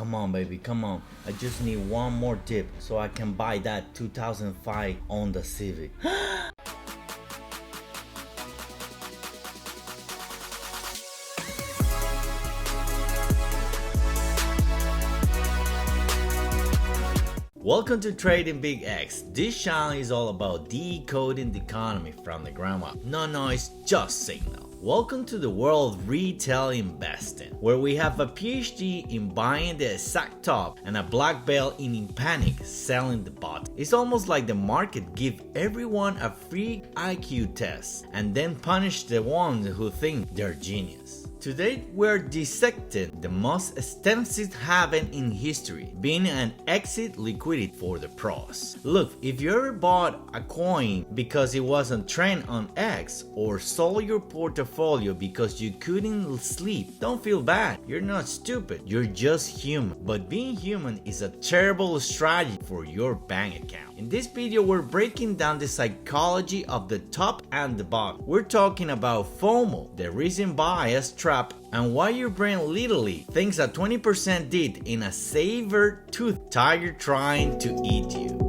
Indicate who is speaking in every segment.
Speaker 1: come on baby, come on. I just need one more dip so I can buy that 2005 Honda Civic. Welcome to TradingBits X. This channel is all about decoding the economy from the ground up. No noise, just signal. Welcome to the world of retail investing, where we have a PhD in buying the exact top and a black belt in panic selling the bottom. It's almost like the market give everyone a free IQ test and then punish the ones who think they're genius. Today we're dissecting the most extensive haven in history, being an exit liquidity for the pros. Look, if you ever bought a coin because it was on trend on X or sold your portfolio because you couldn't sleep, don't feel bad. You're not stupid, you're just human. But being human is a terrible strategy for your bank account. In this video, we're breaking down the psychology of the top and the bottom. We're talking about FOMO, the recent bias trap, and why your brain literally thinks a 20% did in a saber-toothed tiger trying to eat you.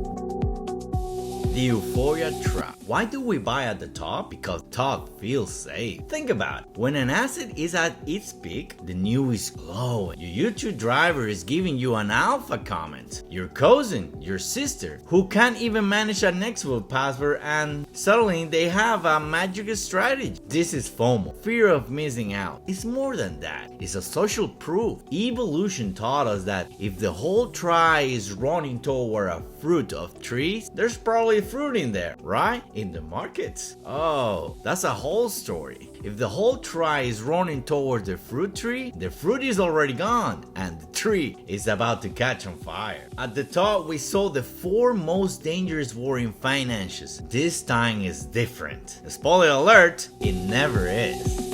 Speaker 1: The Euphoria Trap. Why do we buy at the top? Because top feels safe. Think about it. When an asset is at its peak, the news is glowing. Your YouTube driver is giving you an alpha comment. Your cousin, your sister, who can't even manage a Nextwell password, and suddenly they have a magic strategy. This is FOMO, fear of missing out. It's more than that. It's a social proof. Evolution taught us that if the whole tribe is running toward a fruit of trees, there's probably fruit in there, right? In the markets. Oh, that's a whole story. If the whole tribe is running towards the fruit tree, the fruit is already gone and the tree is about to catch on fire. At the top, we saw the 4 most dangerous words in finances. This time is different. Spoiler alert, it never is.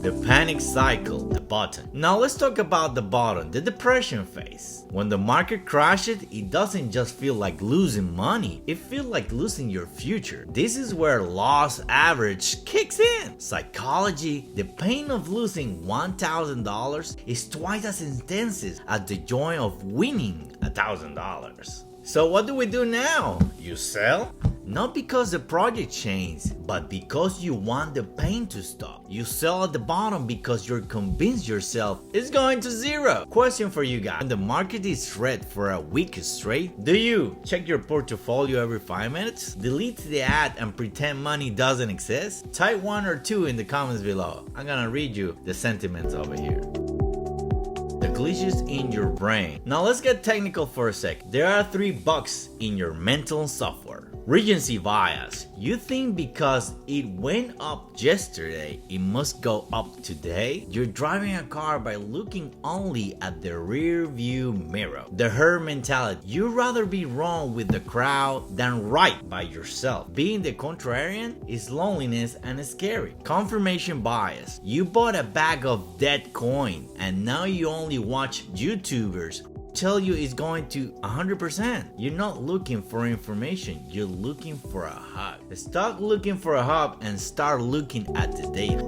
Speaker 1: The panic cycle, the bottom. Now let's talk about the bottom, the depression phase. When the market crashes, it doesn't just feel like losing money, it feels like losing your future. This is where loss average kicks in. Psychology, the pain of losing $1,000 is twice as intense as the joy of winning $1,000. So what do we do now? You sell? Not because the project changed, but because you want the pain to stop. You sell at the bottom because you're convinced yourself it's going to zero. Question for you guys. When the market is red for a week straight, do you check your portfolio every 5 minutes? Delete the ad and pretend money doesn't exist? Type 1 or 2 in the comments below. I'm gonna read you the sentiments over here. The glitches in your brain. Now let's get technical for a sec. There are 3 bugs in your mental software. Recency bias. You think because it went up yesterday, it must go up today? You're driving a car by looking only at the rear view mirror. The herd mentality. You'd rather be wrong with the crowd than right by yourself. Being the contrarian is loneliness and scary. Confirmation bias. You bought a bag of dead coin and now you only watch YouTubers tell you it's going to 100%. You're not looking for information, you're looking for a hug. Stop looking for a hug and start looking at the data.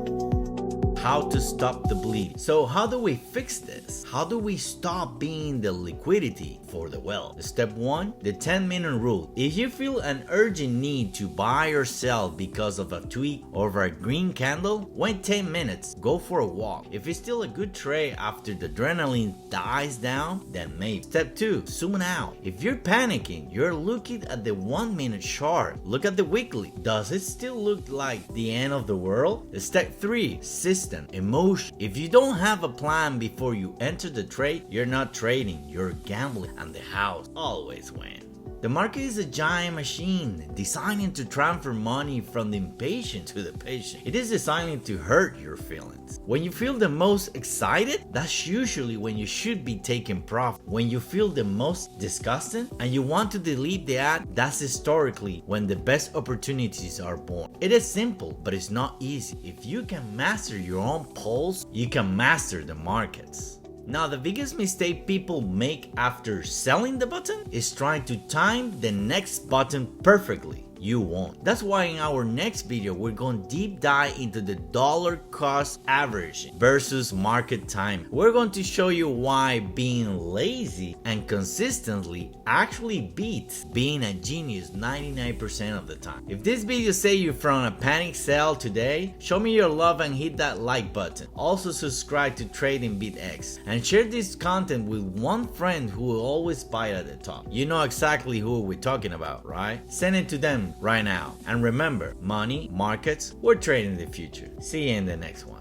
Speaker 1: How to stop the bleeding. So how do we fix this? How do we stop being the liquidity for the wealth? Step 1, the 10-minute rule. If you feel an urgent need to buy or sell because of a tweet or a green candle, wait 10 minutes, go for a walk. If it's still a good trade after the adrenaline dies down, then maybe. Step 2, zoom out. If you're panicking, you're looking at the 1-minute chart. Look at the weekly. Does it still look like the end of the world? Step 3, system. Emotion. If you don't have a plan before you enter the trade, you're not trading, you're gambling, and the house always wins. The market is a giant machine designed to transfer money from the impatient to the patient. It is designed to hurt your feelings. When you feel the most excited, that's usually when you should be taking profit. When you feel the most disgusted and you want to delete the ad, that's historically when the best opportunities are born. It is simple, but it's not easy. If you can master your own pulse, you can master the markets. Now, the biggest mistake people make after selling the button is trying to time the next button perfectly. you won't. That's why in our next video, we're going to deep dive into the dollar cost averaging versus market time. We're going to show you why being lazy and consistently actually beats being a genius 99% of the time. If this video saves you from a panic sell today, show me your love and hit that like button. Also subscribe to TradingBits X and share this content with one friend who will always buy at the top. You know exactly who we're talking about, right? Send it to them right now. And remember, money, markets, we're trading the future. See you in the next one.